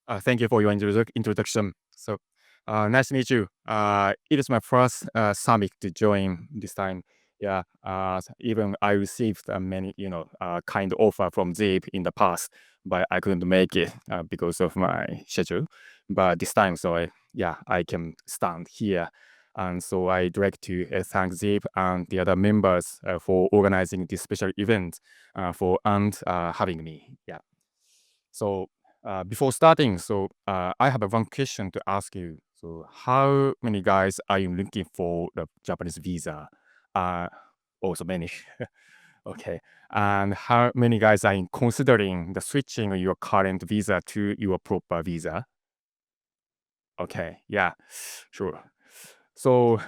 Thank you for your introduction. Nice to meet you. It is my first summit to join this time. Yeah, even I received many, kind offer from Zip in the past, but I couldn't make it because of my schedule. But this time, I can stand here. And so I'd like to thank Zip and the other members for organizing this special event and having me. Yeah. So before starting, I have one question to ask you. So how many guys are you looking for the Japanese visa? Uh, also many. Okay. And how many guys are you considering the switching your current visa to your proper visa? Okay. Yeah. Sure. So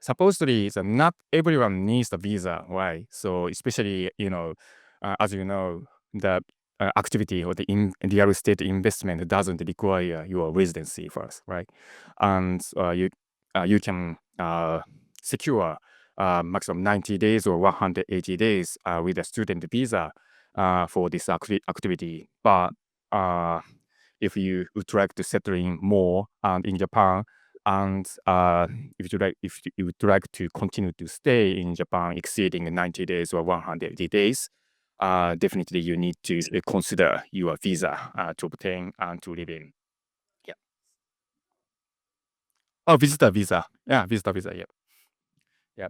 supposedly, not everyone needs the visa, right? So especially, as you know, the activity or the real estate investment doesn't require your residency first, right? And you can secure maximum 90 days or 180 days with a student visa for this activity. But uh, if you would like to settle in more in Japan, and if you would like to continue to stay in Japan exceeding 90 days or 180 days, definitely you need to consider your visa to obtain and to live in. Yeah. Oh, visitor visa. Yeah, visitor visa. Yeah. Yeah.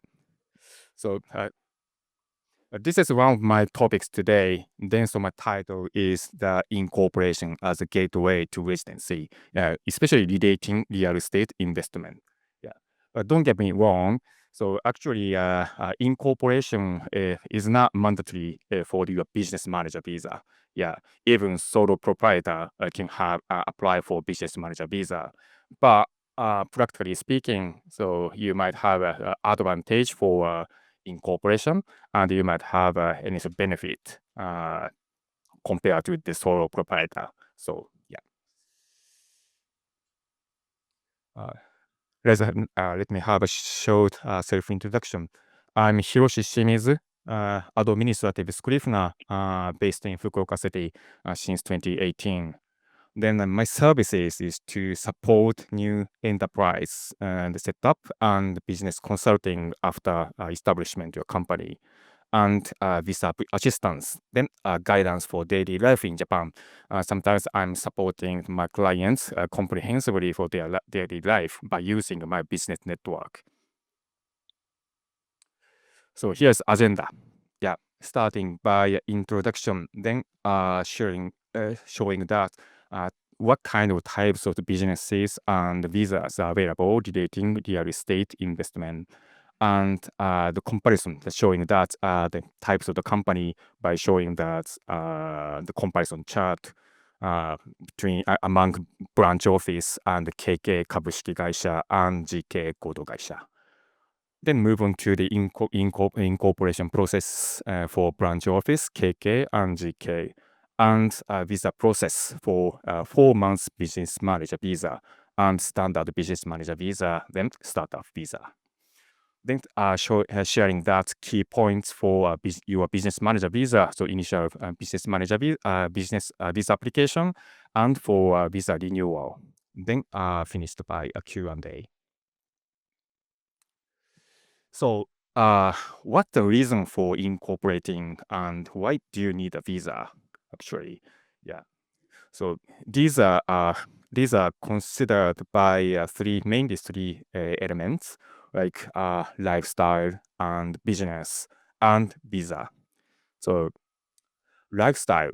So this is one of my topics today. So my title is the incorporation as a gateway to residency, especially relating real estate investment. Yeah, but don't get me wrong. So actually, incorporation is not mandatory for your business manager visa. Yeah, even solo proprietor can have apply for business manager visa, but practically speaking, so you might have an advantage for incorporation and you might have any sort of benefit compared to the solo proprietor. So yeah, uh, let me have a short self-introduction. I'm Hiroshi Shimizu, administrative scrivener based in Fukuoka City since 2018. Then my services is to support new enterprise and setup and business consulting after establishment of your company. And visa assistance, then guidance for daily life in Japan. Sometimes I'm supporting my clients comprehensively for their daily life by using my business network. So here's agenda. Yeah, starting by introduction, then showing that what kind of types of businesses and visas are available relating real estate investment, and the comparison showing that the types of the company by showing that the comparison chart between among branch office and KK 株式会社 and GK 合同会社. Then move on to the incorporation process for branch office, KK and GK, and visa process for 4 months business manager visa and standard business manager visa, then startup visa. Then sharing that key points for your business manager visa, so initial business manager business visa application, and for visa renewal. Then finished by a Q&A. So, what's the reason for incorporating and why do you need a visa? Actually, yeah. So these are considered by mainly three elements like lifestyle and business and visa. So lifestyle,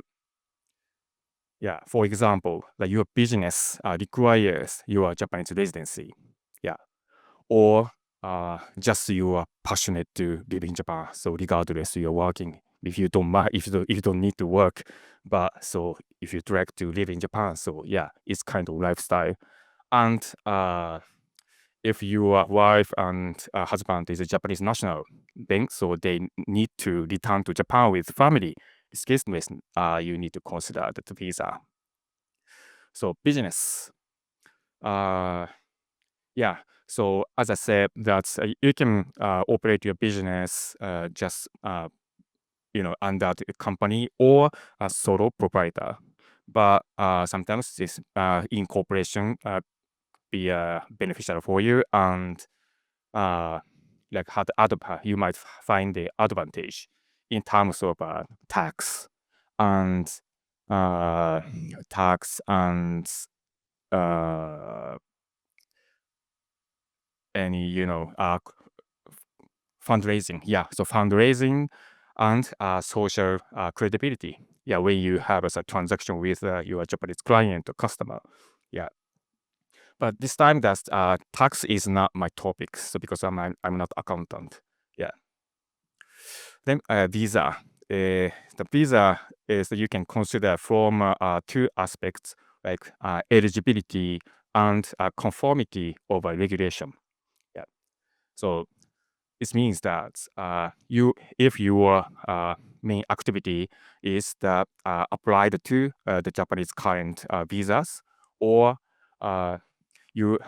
yeah. For example, like your business requires your Japanese residency, yeah, or just you are passionate to live in Japan. So regardless you're working, if you don't if you don't need to work, but so if you like to live in Japan, so yeah, it's kind of lifestyle. And if your wife and husband is a Japanese national, then so they need to return to Japan with family. In this case, you need to consider the visa. So business. Uh, Yeah. So as I said, that you can operate your business just under the company or a solo proprietor. but sometimes this incorporation be beneficial for you, and like you might find the advantage in terms of tax and uh, tax and uh, any fundraising. Yeah, so fundraising and social credibility. Yeah, when you have a transaction with your Japanese client or customer. Yeah, but this time that tax is not my topic, so because I'm not accountant. Yeah. Then visa. The visa is you can consider from two aspects, like eligibility and conformity of a regulation. Yeah. So this means that if your main activity is applied to the Japanese current visas, or you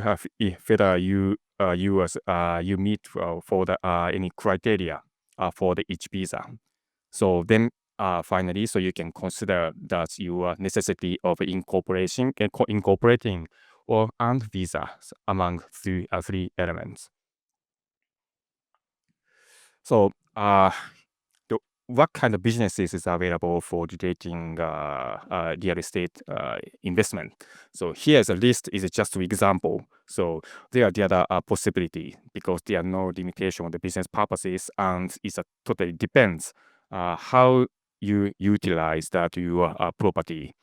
have whether you meet for the any criteria for the each visa. So then finally, so you can consider that your necessity of incorporating or and visas among three elements. So, what kind of businesses is available for relating real estate investment? So here's a list is just an example. So there are the other possibility because there are no limitation on the business purposes, and it totally depends how you utilize that your property.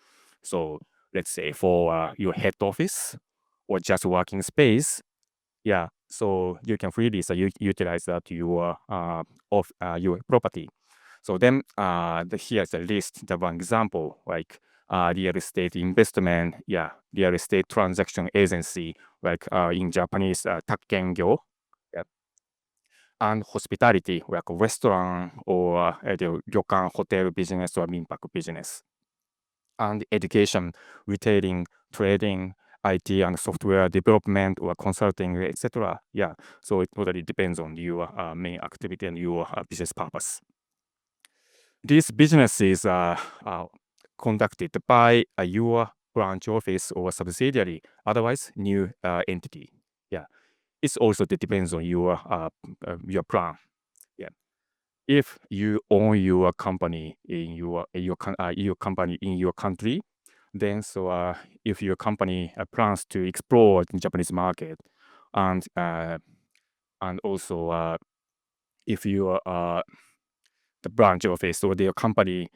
So let's say for your head office or just working space, yeah, so you can freely utilize that your property. So then here's a list, the one example, like real estate investment, yeah, real estate transaction agency, like in Japanese, takkengyo, yeah, and hospitality, like restaurant or the ryokan hotel business or minpaku business, and education, retailing, trading, IT and software development or consulting, etc. Yeah, so it totally depends on your main activity and your business purpose. These businesses are conducted by your branch office or subsidiary, otherwise new entity. Yeah, it also depends on your plan. Yeah, if you own your company in your company in your country, then if your company plans to explore the Japanese market, and also if you the branch office or their company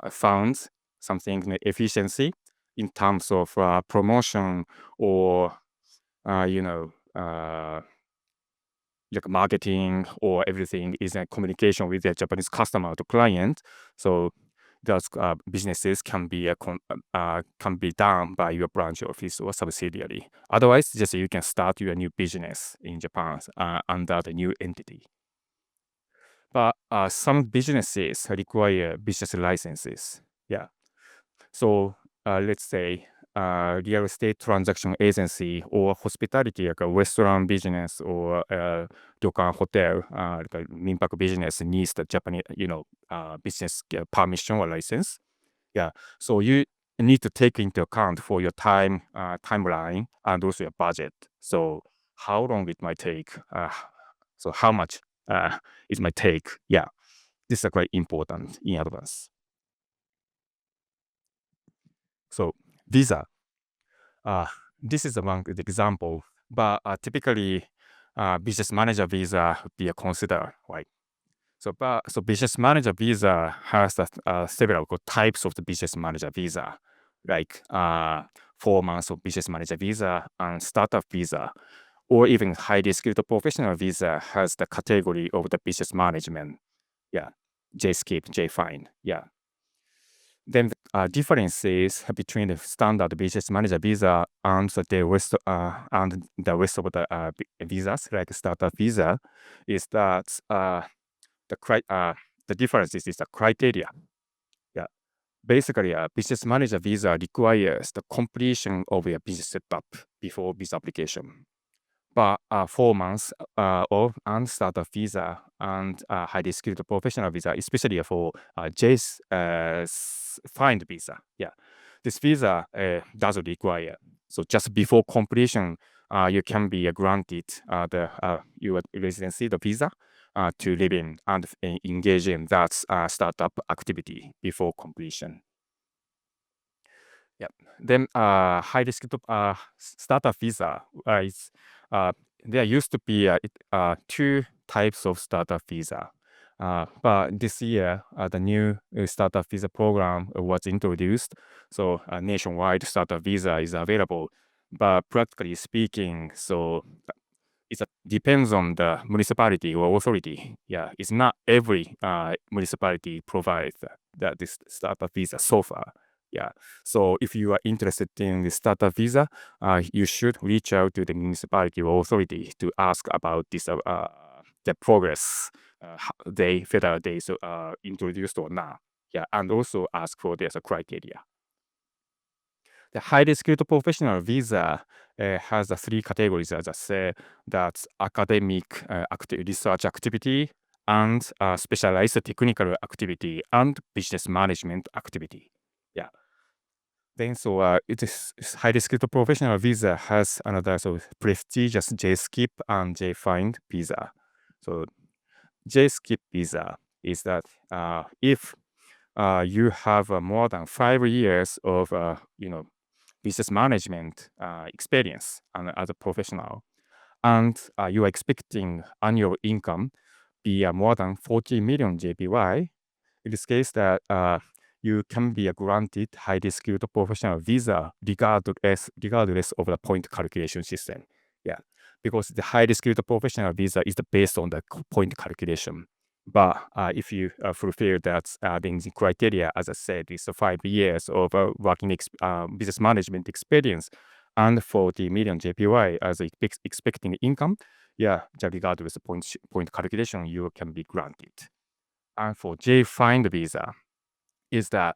found something efficiency in terms of promotion or uh, you know uh, like marketing or everything is a communication with their Japanese customer to client. So those businesses can be done by your branch office or subsidiary. Otherwise, just you can start your new business in Japan under the new entity. But some businesses require business licenses. Yeah. So let's say real estate transaction agency or hospitality, like a restaurant business or ryokan hotel, like a minpaku business needs the Japanese, business permission or license. Yeah. So you need to take into account for your timeline and also your budget. So how long it might take. So how much it might take. Yeah. This is quite important in advance. So visa. Uh, this is one good example, but typically business manager visa would be considered, right? So business manager visa has several types of the business manager visa, like 4 months of business manager visa and startup visa, or even highly skilled professional visa has the category of the business management. Yeah, JSKIP, JFINE. Yeah. Then differences between the standard business manager visa and the rest of the visas, like startup visa, is that the difference is the criteria. Yeah, basically, a business manager visa requires the completion of your business setup before visa application. But 4 months of and startup visa and highly skilled professional visa, especially for find visa. Yeah, this visa doesn't require. So just before completion, you can be granted the your residency, the visa, to live in and engage in that startup activity before completion. Yeah. Then high risk startup visa is there used to be two types of startup visa. But this year, the new startup visa program was introduced. So nationwide startup visa is available. But practically speaking, so it depends on the municipality or authority. Yeah, it's not every municipality provides this startup visa so far. Yeah, so if you are interested in the startup visa, you should reach out to the municipality or authority to ask about this the progress whether they introduced or not. Yeah, and also ask for their criteria. The highly skilled professional visa has three categories, as I said. That's academic research activity and specialized technical activity and business management activity. Yeah. Then it is highly skilled professional visa has another prestigious JSKIP and JFIND visa. So JSKIP visa is that if you have more than 5 years of business management experience and as a professional, and you are expecting annual income be more than 40 million JPY, in this case that you can be granted highly skilled professional visa regardless of the point calculation system. Yeah, because the highly skilled professional visa is based on the point calculation. But if you fulfill that the criteria, as I said, is 5 years of business management experience and 40 million JPY as expecting income, yeah, regardless of point calculation, you can be granted. And for J-Find visa, is that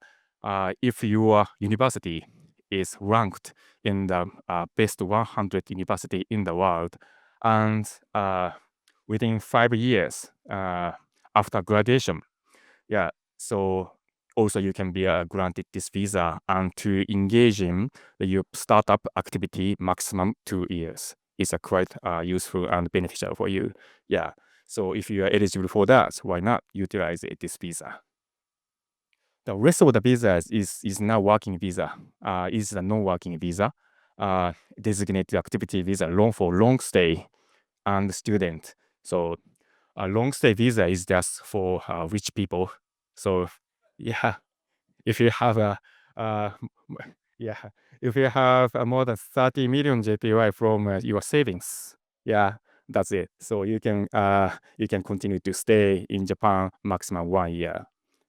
if your university is ranked in the best 100 university in the world, and within 5 years after graduation, yeah, so also you can be granted this visa and to engage in your startup activity maximum 2 years. It's quite useful and beneficial for you. Yeah. So if you are eligible for that, why not utilize this visa? The rest of the visas is now working visa, is a non-working visa, designated activity visa, loan for long stay and student. So a long stay visa is just for rich people. So yeah, if you have a uh, yeah, if you have more than 30 million JPY from your savings, yeah, that's it. So you can continue to stay in Japan maximum 1 year.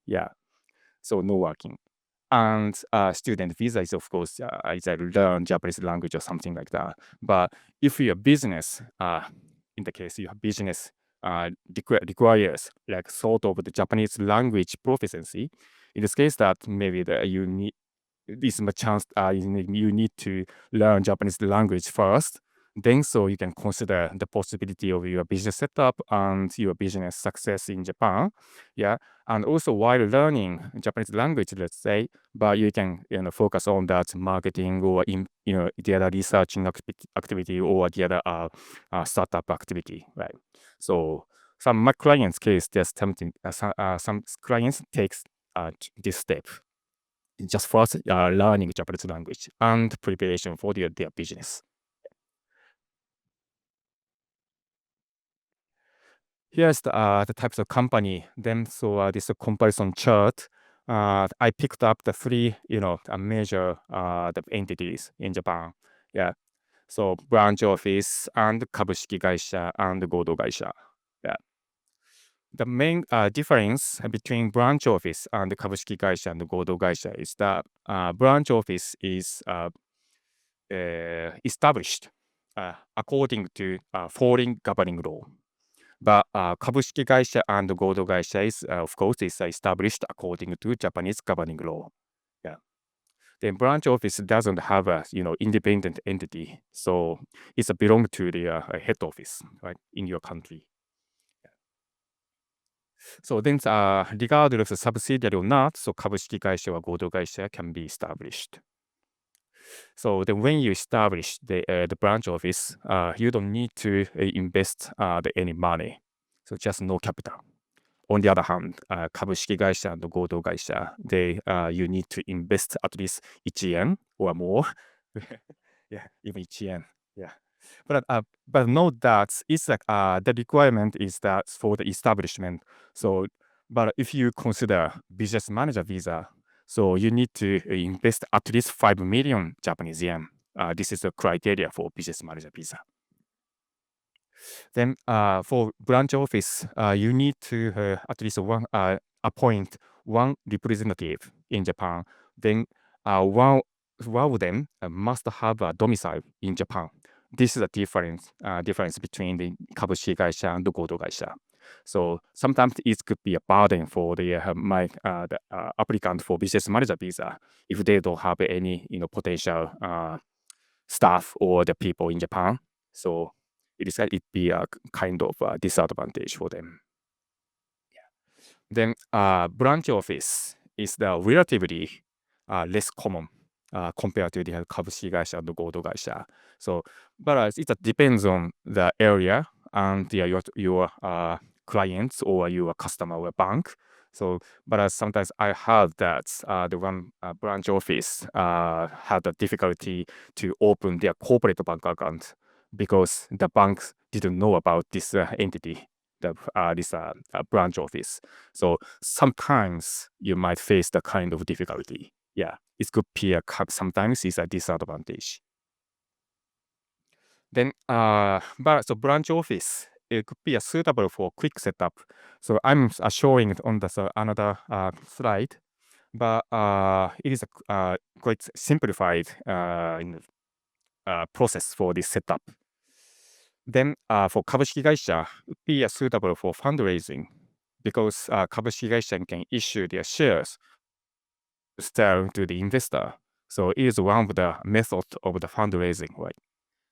Yeah, so no working. And student visa is, of course, either learn Japanese language or something like that. But if your business, in the case your business requires like sort of the Japanese language proficiency, in this case that maybe you need this much chance you need to learn Japanese language first. Then so you can consider the possibility of your business setup and your business success in Japan. Yeah. And also while learning Japanese language, let's say, but you can focus on that marketing or in the other researching activity or the other startup activity, right? So some my clients' case, there's something some clients takes this step just first learning Japanese language and preparation for their business. Here's the types of company. Then this comparison chart. I picked up the three major the entities in Japan. Yeah. So branch office and 株式会社 and 合同会社. Yeah. The main difference between branch office and 株式会社 and 合同会社 is that branch office is established according to foreign governing law. But 株式会社 and 合同会社 is, of course, is established according to Japanese governing law. Yeah. Then branch office doesn't have a independent entity, so it's belong to the head office, right, in your country. So then, regardless of subsidiary or not, so 株式会社は合同会社 can be established. So then when you establish the branch office, you don't need to invest any money. So just no capital. On the other hand, 株式会社 and 合同会社 you need to invest at least 1 yen or more. Yeah, even 1 yen. Yeah. But note that it's like the requirement is that for the establishment. So, but if you consider business manager visa, so you need to invest at least 5 million Japanese yen. This is the criteria for business manager visa. Then for branch office, you need to at least appoint one representative in Japan. Then one of them must have a domicile in Japan. This is a difference between the 株式会社 and 合同会社. So sometimes it could be a burden for the applicant for business manager visa if they don't have any potential staff or the people in Japan. So it be a kind of a disadvantage for them. Then branch office is the relatively less common compared to the 株式会社 and 合同会社. So, but it depends on the area and your clients or your customer or bank. So, but sometimes I heard that the one branch office had a difficulty to open their corporate bank account because the banks didn't know about this entity, this branch office. So sometimes you might face the kind of difficulty. Yeah, it could be sometimes it's a disadvantage. Then, but so branch office, it could be suitable for quick setup. So I'm showing it on the another slide, but it is a quite simplified process for this setup. Then for 株式会社 would be suitable for fundraising because 株式会社 can issue their shares to sell to the investor. So it is one of the methods of the fundraising, right?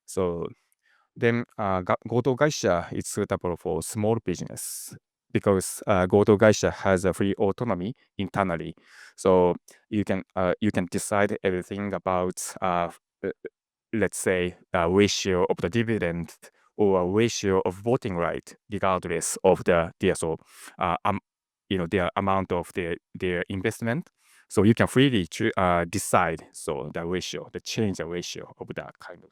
So then 合同会社 is suitable for small business because 合同会社 has a free autonomy internally. So you can decide everything about let's say a ratio of the dividend or a ratio of voting right, regardless of their amount of their investment. So you can freely decide the ratio, change the ratio of that kind of.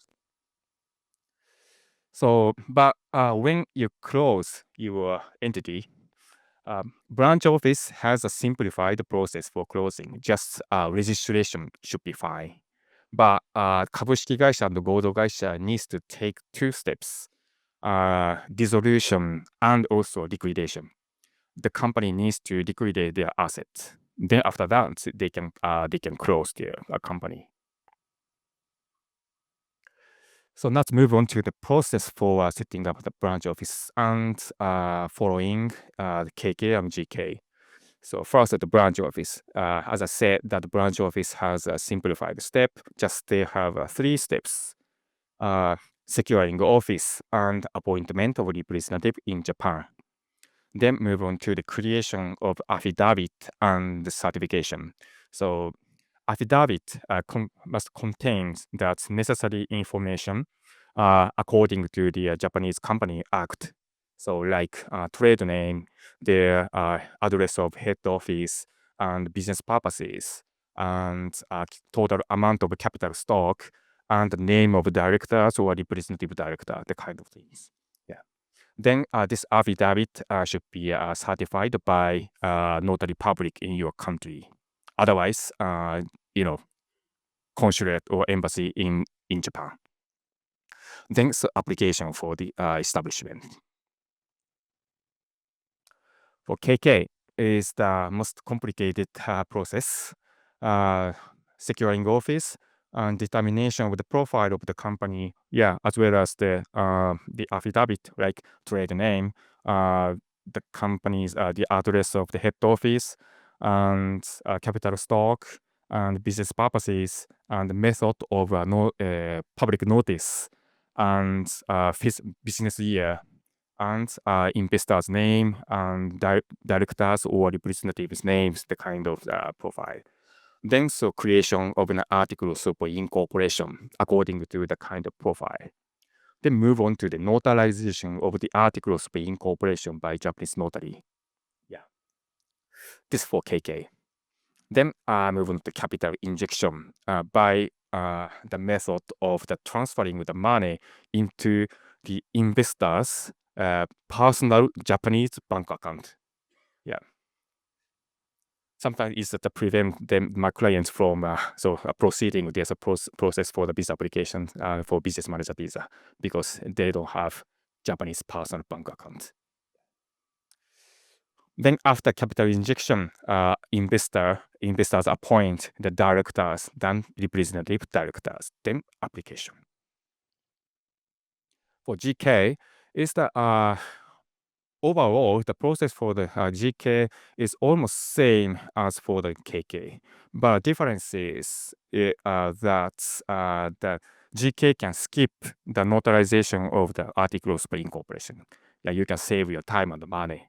So, but when you close your entity, branch office has a simplified process for closing. Just registration should be fine. But 株式会社 and 合同会社 needs to take two steps: dissolution and also liquidation. The company needs to liquidate their assets. Then after that, they can close their company. So let's move on to the process for setting up the branch office and following the KK and GK. So first, the branch office. As I said, that the branch office has a simplified step. Just they have 3 steps: securing office and appointment of representative in Japan. Then move on to the creation of affidavit and the certification. So affidavit must contain that necessary information according to the Japanese Company Act. So like trade name, their address of head office, and business purposes, and total amount of capital stock, and the name of directors or representative director, the kind of things. Yeah. Then this affidavit should be certified by notary public in your country. Otherwise, consulate or embassy in Japan. Then application for the establishment. For KK is the most complicated process. Securing office and determination of the profile of the company, as well as the affidavit, like trade name, the company's the address of the head office, and capital stock, and business purposes, and method of public notice, and business year, and investors' name and directors or representatives' names, the kind of profile. Then so creation of an article of incorporation according to the kind of profile. Then move on to the notarization of the articles of incorporation by Japanese notary. Yeah, this for KK. Then move on to capital injection by the method of the transferring the money into the investors' personal Japanese bank account. Yeah. Sometimes it's to prevent them, my clients from proceeding. There's a process for the visa application for business manager visa because they don't have Japanese personal bank account. Then after capital injection, investors appoint the directors, then representative directors, then application. For GK, is the overall the process for the GK is almost same as for the KK, but difference is that the GK can skip the notarization of the articles of incorporation. Yeah, you can save your time and money.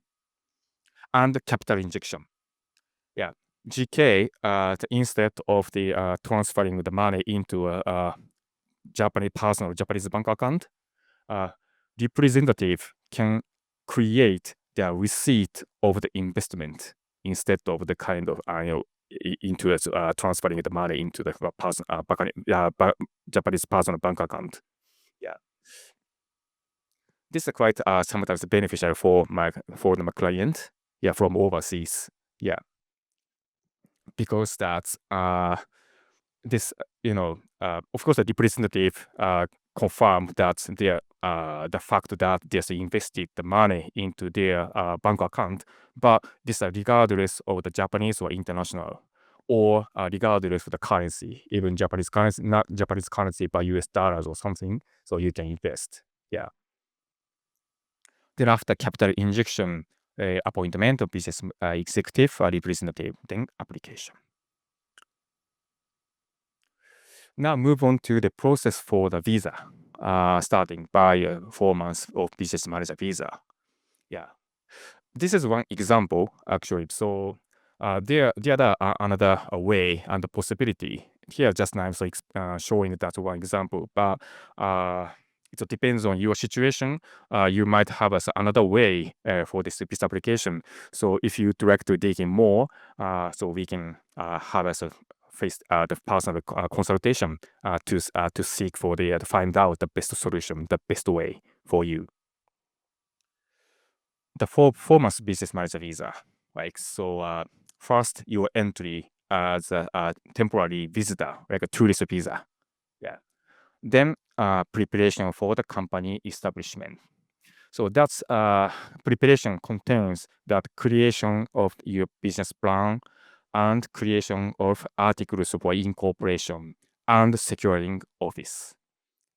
And capital injection. Yeah, GK instead of the transferring the money into a Japanese personal Japanese bank account, representative can create the receipt of the investment instead of the kind of into transferring the money into the Japanese personal bank account. Yeah, this is quite sometimes beneficial for my client. Yeah, from overseas. Yeah, because that's this, of course, the representative confirmed that the fact that there's invested the money into their bank account, but this regardless of the Japanese or international, or regardless of the currency, even Japanese currency, not Japanese currency, but US dollars or something, so you can invest. Yeah. Then after capital injection, appointment of business executive representative, then application. Now move on to the process for the visa, starting by 4 months of business manager visa. Yeah, this is one example actually. So the other another way and the possibility here just now I'm showing that one example, but it depends on your situation. You might have another way for this visa application. So if you would like to dig in more, so we can have a face the personal consultation to seek for to find out the best solution, the best way for you. The 4 months business manager visa, like so. First, your entry as a temporary visitor, like a tourist visa. Yeah. Then preparation for the company establishment. So that's preparation contains that creation of your business plan and creation of articles for incorporation and securing office.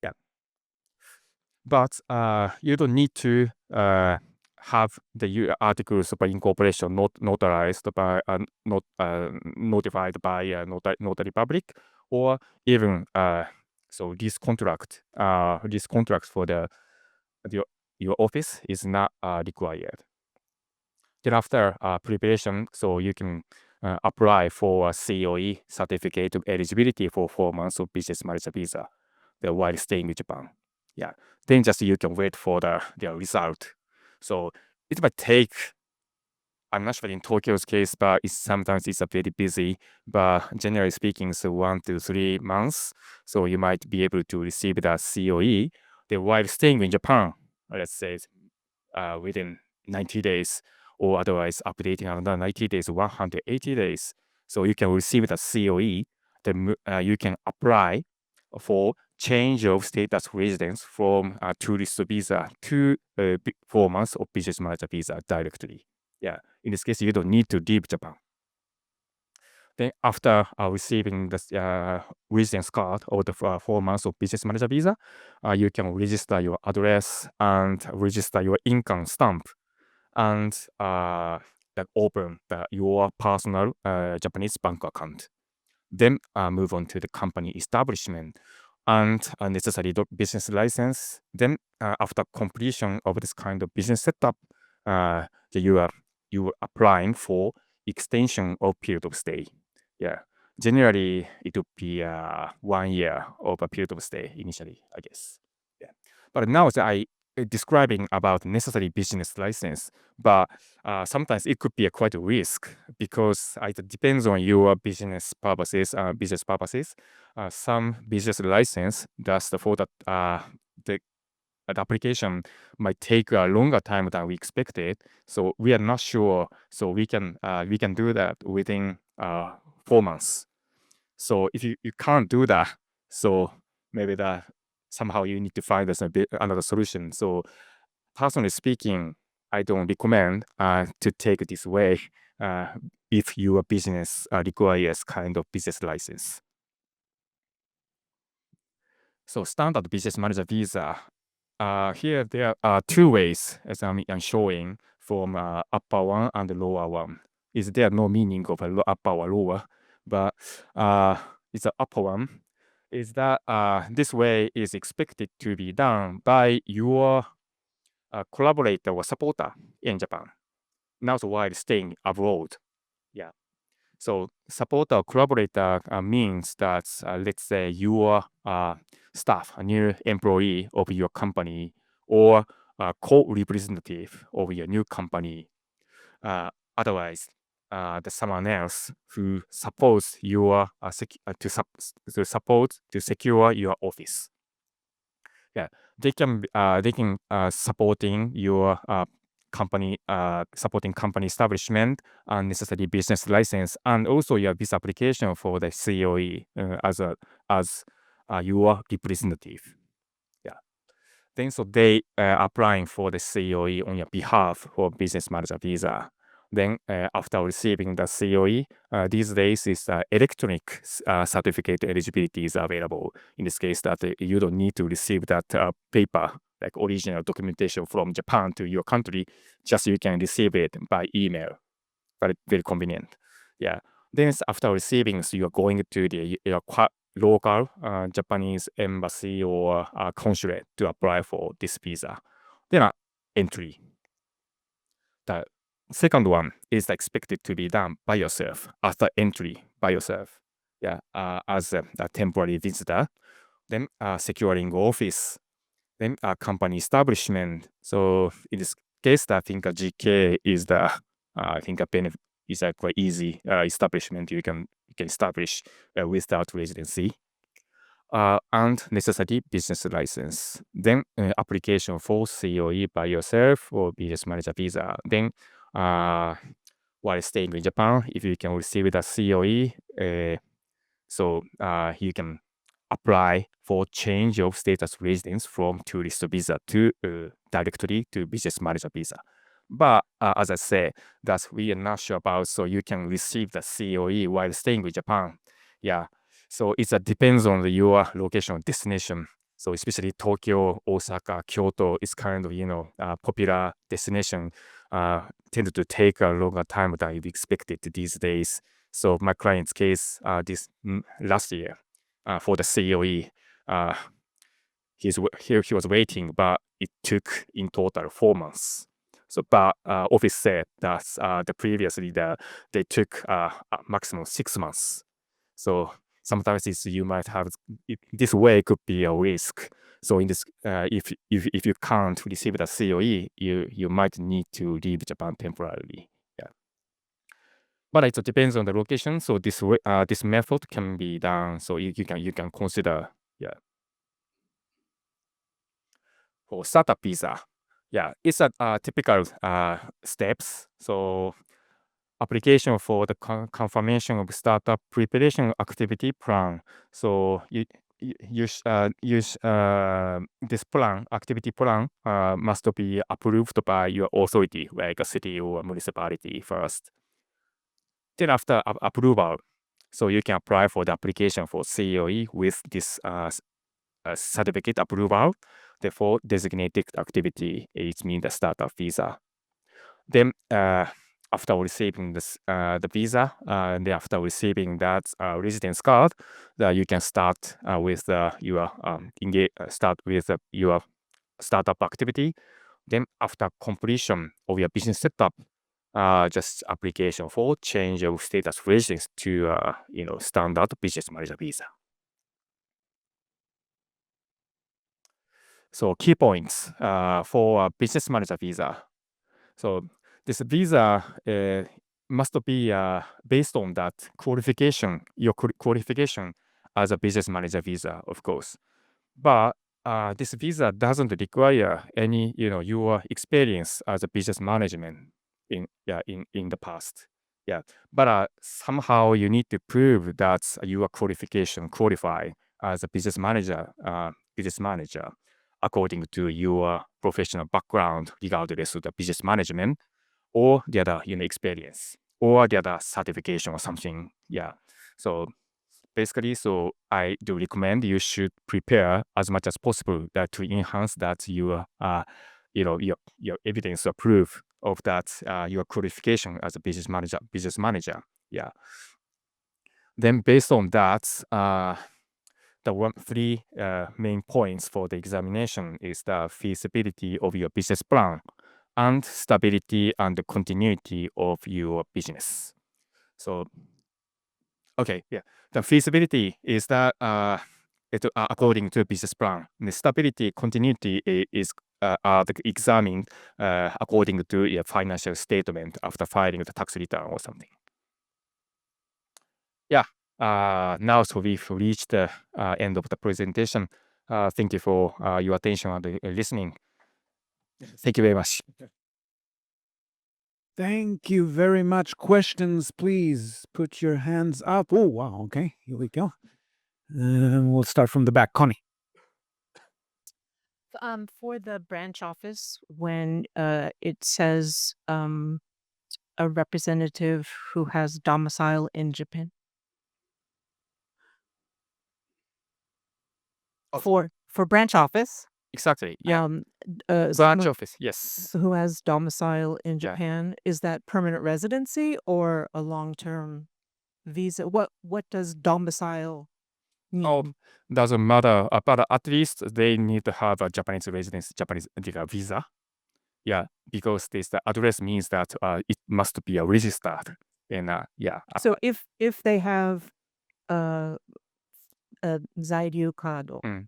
Yeah. But you don't need to have the articles of incorporation notarized by notified by notary public, or even so this contract for your office is not required. Then after preparation, so you can apply for a COE, certificate of eligibility, for 4 months of business manager visa while staying in Japan. Yeah, then just you can wait for the result. So it might take, I'm not sure in Tokyo's case, but sometimes it's a very busy, but generally speaking, so 1 to 3 months. So you might be able to receive the COE while staying in Japan, let's say within 90 days, or otherwise updating another 90 days, 180 days. So you can receive the COE, then you can apply for change of status residence from a tourist visa to 4 months of business manager visa directly. Yeah, in this case, you don't need to leave Japan. Then after receiving the residence card or the 4 months of business manager visa, you can register your address and register your income stamp, and open your personal Japanese bank account. Then move on to the company establishment. and a necessary business license. Then after completion of this kind of business setup, you are applying for extension of period of stay. Yeah, generally it would be 1 year of a period of stay initially, I guess. Yeah, but now that I describing about necessary business license, but sometimes it could be a quite a risk because it depends on your business purposes. Some business license that's the for that the application might take a longer time than we expected. So we are not sure. So we can do that within 4 months. So if you can't do that, so maybe that somehow you need to find us another solution. So personally speaking, I don't recommend to take this way if your business requires kind of business license. So standard business manager visa. Here there are two ways as I'm showing from upper one and lower one. Is there no meaning of a upper or lower? But it's the upper one. Is that this way is expected to be done by your collaborator or supporter in Japan, not while staying abroad. Yeah. So supporter or collaborator means that let's say your staff, a new employee of your company, or a co-representative of your new company. Otherwise, the someone else who supports your to support to secure your office. Yeah, they can supporting your supporting company establishment and necessary business license, and also your visa application for the COE as your representative. Yeah. Then so they applying for the COE on your behalf for business manager visa. Then after receiving the COE, these days is electronic certificate eligibility is available. In this case, that you don't need to receive that paper, like original documentation from Japan to your country. Just you can receive it by email. Very convenient. Yeah. Then after receiving, so you're going to your local Japanese embassy or consulate to apply for this visa. Then entry. The second one is expected to be done by yourself after entry by yourself. Yeah, as a temporary visitor. Then securing office. Then company establishment. So in this case, I think a GK is the I think a benefit is a quite easy establishment you can establish without residency. And necessary business license. Then application for COE by yourself or business manager visa. Then while staying in Japan, if you can receive the COE, so you can apply for change of status residence from tourist visa to directly to business manager visa. But as I said, that we are not sure about, so you can receive the COE while staying in Japan. Yeah, so it depends on your location destination. So especially Tokyo, Osaka, Kyoto is kind of popular destination. Tend to take a longer time than you expected these days. So my client's case, this last year, for the COE, he was waiting, but it took in total 4 months. So, but office said that previously they took maximum 6 months. So sometimes you might have this way could be a risk. So in this, if you can't receive the COE, you might need to leave Japan temporarily. Yeah. But it depends on the location. So this method can be done. So you can consider. Yeah. For startup visa, yeah, it's a typical steps. So application for the confirmation of startup preparation activity plan. So you use this plan, activity plan, must be approved by your authority, like a city or municipality first. Then after approval, so you can apply for the application for COE with this certificate approval. Therefore, designated activity, it means the startup visa. Then after receiving the visa, and then after receiving that residence card, that you can start with your your startup activity. Then after completion of your business setup, just application for change of status residence to standard business manager visa. So key points for a business manager visa. So this visa must be based on that qualification, your qualification as a business manager visa, of course. But this visa doesn't require any, your experience as a business management in the past. Yeah, but somehow you need to prove that your qualification qualify as a business manager according to your professional background, regardless of the business management or the other, experience or the other certification or something. Yeah. So basically, so I do recommend you should prepare as much as possible that to enhance that your your evidence or proof of that your qualification as a business manager. Yeah. Then based on that, three main points for the examination is the feasibility of your business plan and stability and the continuity of your business. So okay, yeah. The feasibility is that according to business plan. The stability continuity is examined according to your financial statement after filing the tax return or something. Yeah. Now, so we've reached the end of the presentation. Thank you for your attention and listening. Thank you very much. Thank you very much. Questions, please put your hands up. Oh, wow. Okay, here we go. We'll start from the back. Connie. For the branch office, when it says a representative who has domicile in Japan. For branch office, Exactly. Yeah. Branch Branch office. Yes. who has domicile in Yeah. Japan, is that permanent residency or a long-term visa? What does domicile Oh, mean? doesn't matter. But at least they need to have a Japanese residence, Japanese visa. Yeah, because the address means that it must be registered. And yeah. So if they have a Zairyu card Mm.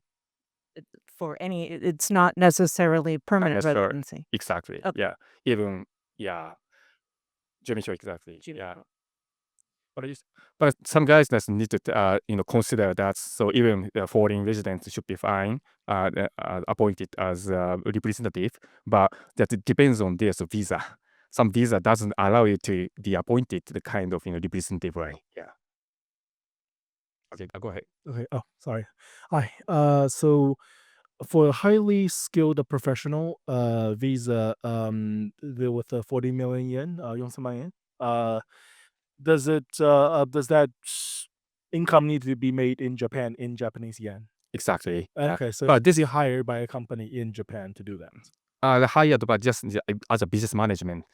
for any, it's not necessarily permanent Yes, sure. residency. Exactly. Okay. Yeah. Even Jimmy exactly. Yeah. But some guys just need to consider that. So even the foreign residents should be fine, appointed as a representative. But that it depends on their visa. Some visa doesn't allow you to be appointed the kind of representative way. Yeah. Okay, go ahead. Okay. Oh, sorry. Hi. So for a highly skilled professional, visa, with the 40 million yen, 4,000,000 yen, does that income need to be made in Japan in Japanese yen? Exactly. Yeah. Okay, so But this is hired by a company in Japan to do that. the hired, but just as a business management.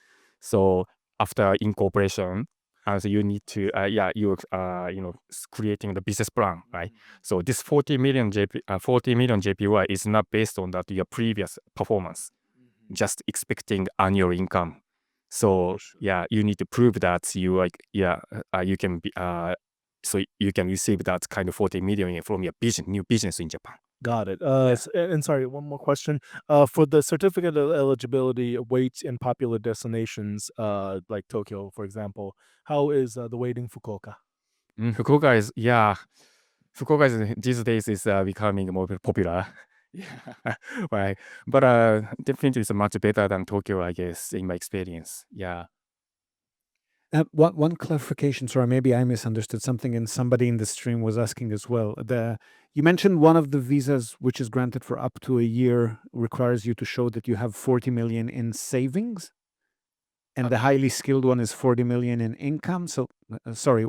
So after incorporation, so you need to creating the business plan, right? So this 40 million JPY is not based on that your previous performance, just expecting annual income. So yeah, you need to prove that you you can be so you can receive that kind of 40 million from your new business in Japan. Got it. And sorry, one more question. For the certificate of eligibility, weights in popular destinations, like Tokyo, for example, how is the weight in Fukuoka? Fukuoka is these days is becoming more popular. Yeah, right. But definitely it's much better than Tokyo, I guess, in my experience. Yeah. One clarification, sorry, maybe I misunderstood something, and somebody in the stream was asking as well. You mentioned one of the visas, which is granted for up to a year, requires you to show that you have 40 million in savings, and the highly skilled one is 40 million in income. So, sorry,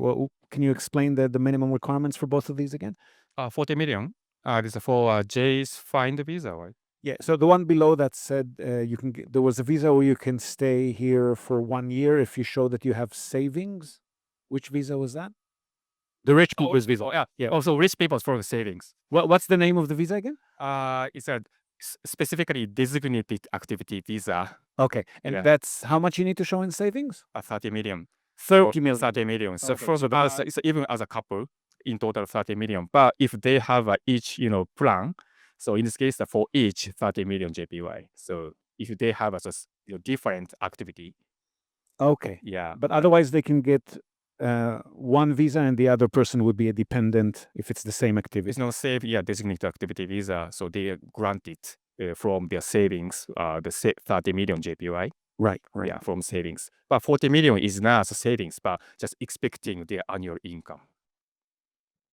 can you explain the minimum requirements for both of these again? 40 million. This is for J's find visa, right? Yeah, so the one below that said you can get, there was a visa where you can stay here for 1 year if you show that you have savings. Which visa was that? The rich people's visa. Oh, yeah. Also, rich people for the savings. What's the name of the visa again? It's a specifically designated activity visa, Okay, and Yeah. that's how much you need to show in savings? 30 million. 30 million. 30 million. So Okay, for so the the- it's even as a couple, in total 30 million. But if they have each, plan, so in this case, for each 30 million JPY. So if they have a different activity, Okay, yeah. but otherwise they can get one visa and the other person would be a dependent if it's the same activity. It's not designated activity visa. So they are granted from their savings, 30 million JPY. Right. Yeah, from savings. But 40 million is not savings, but just expecting their annual income.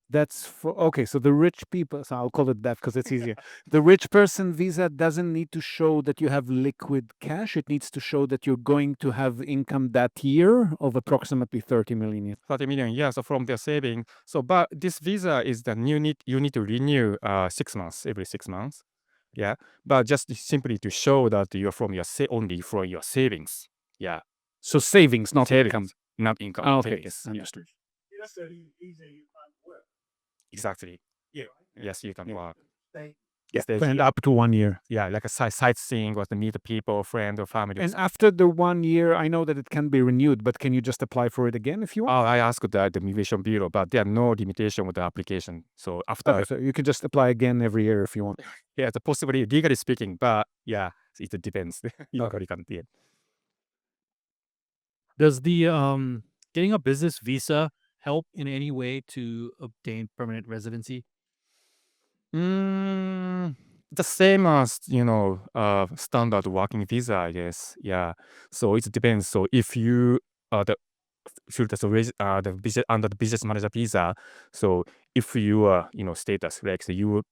That's for okay. So the rich people, so I'll call it that because it's easier. The rich person visa doesn't need to show that you have liquid cash. It needs to show that you're going to have income that year of approximately 30 million yen. 30 million, yeah, so from their saving. So, but this visa is the you need to renew 6 months, every 6 months. Yeah, but just simply to show that you're from your only from your savings. Yeah, So savings, not savings, income. not income. Ah, okay, savings, yeah. understood. Exactly. Yeah. Yes, you can work. Yeah, Stay and here. up to 1 year. Yeah, like a sightseeing or to meet people, friend or family. And after the 1 year, I know that it can be renewed, but can you just apply for it again if you want? I asked the immigration bureau, but there are no limitation with the application. So after Oh, so you can just apply again every year if you want. yeah, it's possibly legally speaking, but yeah, it depends. Legally can't, yeah. Does the getting a business visa help in any way to obtain permanent residency? The same as standard working visa, I guess. Yeah. So it depends. So if you the filter the business under the business manager visa, so if you status like so you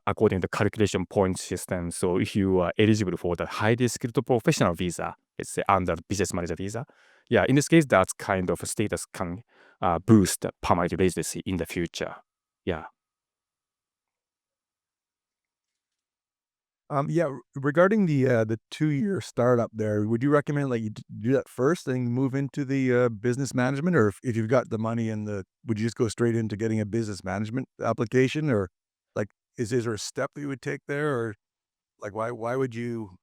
according to the calculation point system, so if you are eligible for the highly skilled professional visa, let's say under the business manager visa, yeah, in this case that kind of status can boost permanent residency in the future. Yeah. Yeah, regarding the 2-year startup there, would you recommend like you do that first and move into the business management, or if you've got the money would you just go straight into getting a business management application, or like is there a step that you would take there, or like why would you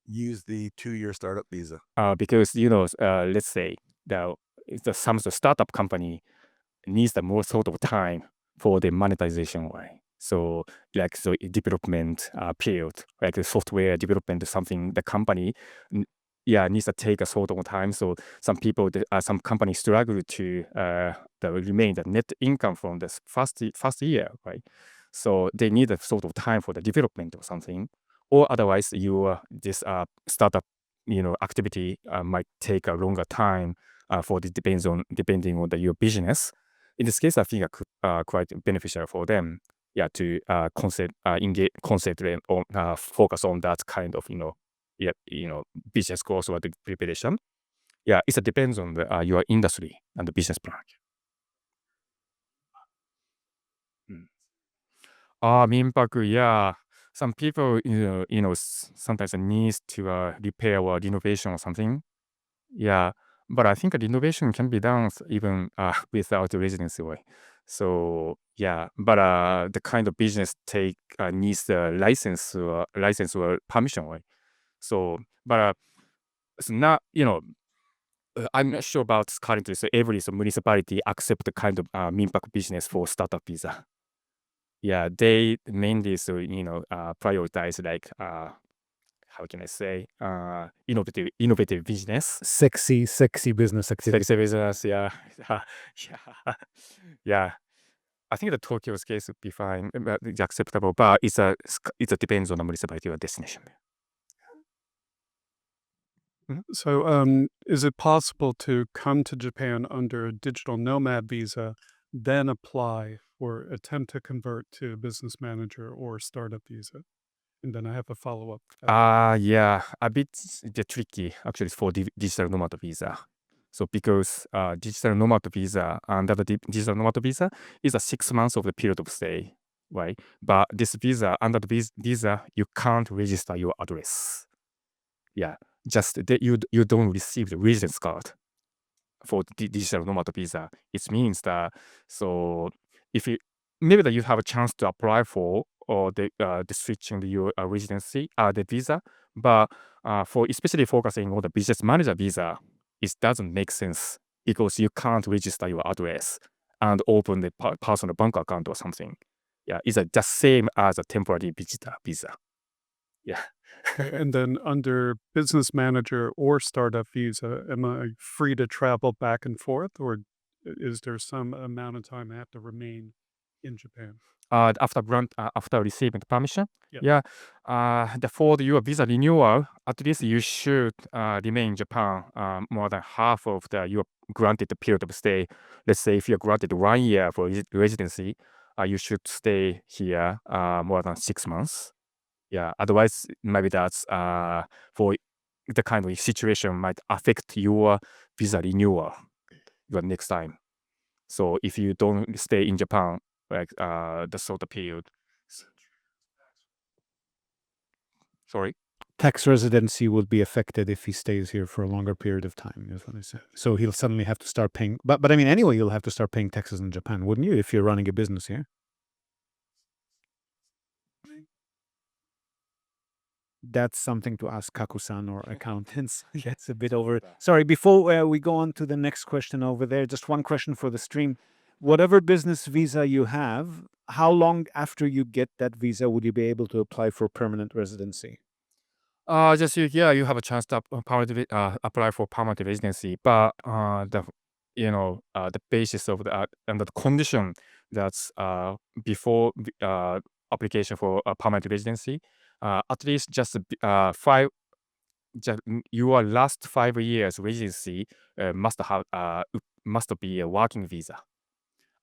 use the 2-year startup visa? Because let's say that some of the startup company needs the more sort of time for the monetization way. So like so development period, like the software development, something the company needs to take a sort of time. So some some companies struggle to remain the net income from the first year, right? So they need a sort of time for the development or something, or otherwise this startup activity might take a longer time for the depending on your business. In this case, I think quite beneficial for them, yeah, to concentrate on focus on that kind of business goals or the preparation. Yeah, it depends on your industry and the business plan. Minpaku, yeah. Some people, sometimes needs to repair or renovation or something. Yeah, but I think renovation can be done even without a residency way. So yeah, but the kind of business needs a license or permission way. So, but it's not I'm not sure about currently. So every municipality accept the kind of minpaku business for startup visa. Yeah, they mainly prioritize like how can I say innovative business. Sexy business activity. Sexy business, yeah. Yeah. Yeah. I think the Tokyo's case would be fine, but it's acceptable, but it depends on the municipality or destination. So, is it possible to come to Japan under a digital nomad visa, then apply or attempt to convert to a business manager or startup visa? And then I have a follow-up. Yeah, a bit tricky actually for digital nomad visa. So because digital nomad visa under the digital nomad visa is a 6 months of the period of stay. right? But this visa, under the visa, you can't register your address. Yeah, just that you don't receive the residence card for the digital nomad visa. It means that so if you maybe that you have a chance to apply for or the switching your residency the visa, but for especially focusing on the business manager visa, it doesn't make sense because you can't register your address and open the personal bank account or something. Yeah, it's the same as a temporary visitor visa. Yeah. And then under business manager or startup visa, am I free to travel back and forth, or is there some amount of time I have to remain in Japan? After receiving the permission, Yeah. for your visa renewal, at least you should remain in Japan more than half of your granted period of stay. Let's say if you're granted 1 year for residency, you should stay here more than 6 months. Yeah, otherwise maybe that's for the kind of situation might affect your visa renewal the next time. So if you don't stay in Japan, like the sort of period. Sorry. Tax residency would be affected if he stays here for a longer period of time, is what I said. So he'll suddenly have to start paying. But I mean, anyway, you'll have to start paying taxes in Japan, wouldn't you, if you're running a business here? That's something to ask Kaku-san or accountants. That's a bit over. Sorry, before we go on to the next question over there, just one question for the stream. Whatever business visa you have, how long after you get that visa would you be able to apply for permanent residency? You have a chance to apply for permanent residency, but the basis of that and the condition that's before application for permanent residency, at least just your last 5 years residency must be a working visa.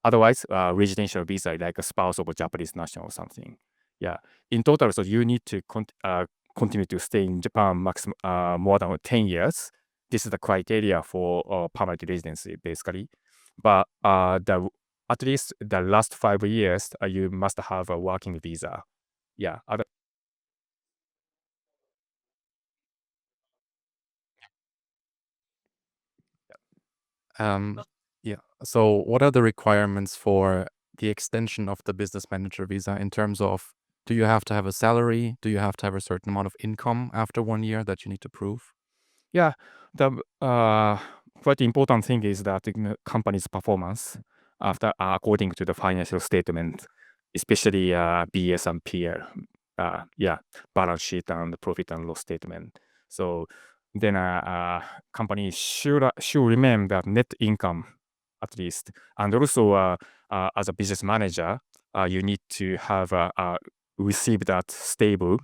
Otherwise, residential visa like a spouse of a Japanese national or something. Yeah, in total, so you need to continue to stay in Japan maximum more than 10 years. This is the criteria for permanent residency, basically. But at least the last 5 years, you must have a working visa. Yeah. Um, yeah. So, what are the requirements for the extension of the business manager visa in terms of do you have to have a salary? Do you have to have a certain amount of income after 1 year that you need to prove? Yeah, the quite important thing is that the company's performance after according to the financial statement, especially BS and PL, balance sheet and profit and loss statement. So then company should remain the net income at least, and also as a business manager, you need to have receive that stable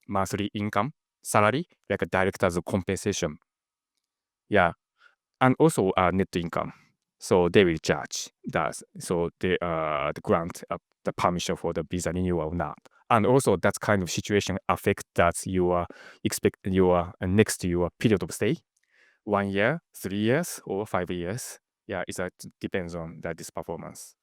monthly income salary, like a director's compensation. Yeah, and also net income. So they will judge that. So the grant the permission for the visa renewal or not. And also that kind of situation affect that you expect your next to your period of stay, 1 year, 3 years, or 5 years. Yeah, it depends on this performance.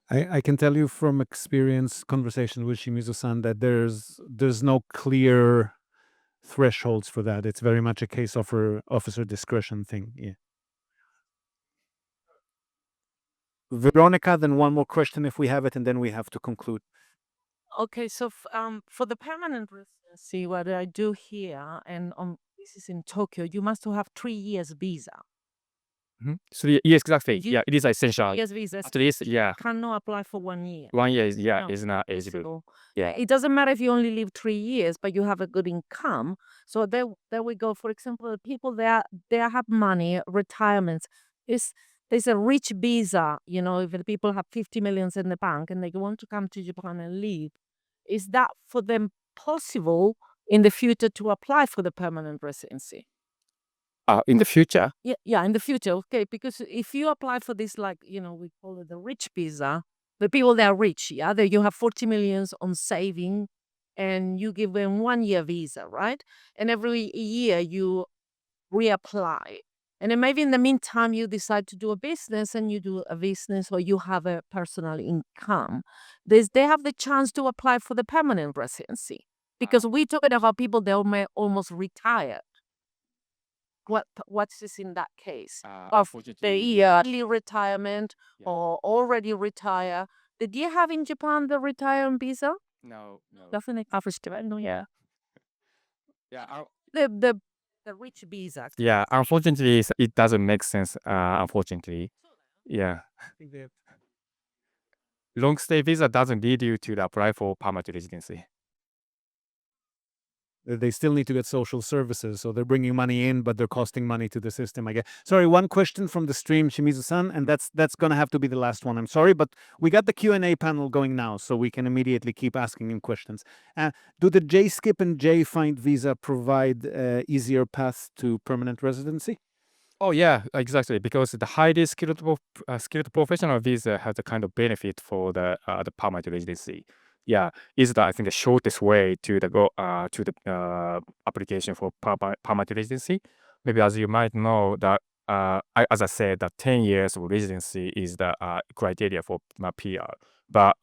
I can tell you from experience, conversation with Shimizu-san, that there's no clear thresholds for that. It's very much a case of officer discretion thing. Yeah. Veronica, then one more question if we have it, and then we have to conclude. Okay, so for the permanent residency, what I do here, and this is in Tokyo, you must have 3 years visa. Yes, exactly. You- Yeah, it is essential. 3 years visa. At least, yeah, Cannot apply for 1 year. 1 year is No, is not eligible. possible. Yeah. It doesn't matter if you only live 3 years, but you have a good income. So there we go. For example, the people they have money, retirements. There's a rich visa. If the people have 50 millions in the bank and they want to come to Japan and live, is that for them possible in the future to apply for the permanent residency? In the future, Yeah, in the future, okay, because if you apply for this, like, we call it the rich visa, the people that are rich, yeah, that you have 40 millions on saving and you give them 1 year visa, right? And every year you reapply. And then maybe in the meantime, you decide to do a business and you do a business or you have a personal income. They have the chance to apply for the permanent residency because we're talking about people that may almost retired. What's this in that case? Of the Unfortunately, early retirement Yeah. or already retire. Did you have in Japan the retirement visa? no. Definitely average no, yeah. Yeah, The rich visa. yeah. Unfortunately, it doesn't make sense. Unfortunately, yeah. I think they have Long stay visa doesn't lead you to apply for permanent residency. they still need to get social services, so they're bringing money in, but they're costing money to the system, I guess. Sorry, one question from the stream, Shimizu-san, and that's gonna have to be the last one. I'm sorry, but we got the Q&A panel going now, so we can immediately keep asking him questions. Do the J-Skip and J-Find visa provide easier paths to permanent residency? Oh yeah, exactly. Because the highly skilled skilled professional visa has a kind of benefit for the permanent residency. Yeah, is I think the shortest way to the go to the application for permanent residency. Maybe as you might know that as I said, that 10 years of residency is the criteria for PR. But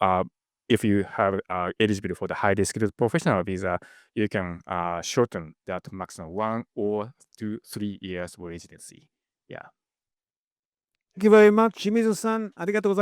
if you have eligible for the highly skilled professional visa, you can shorten that maximum 1 or 2, 3 years of residency. Yeah. Thank you very much, Shimizu-san. ありがとうございます。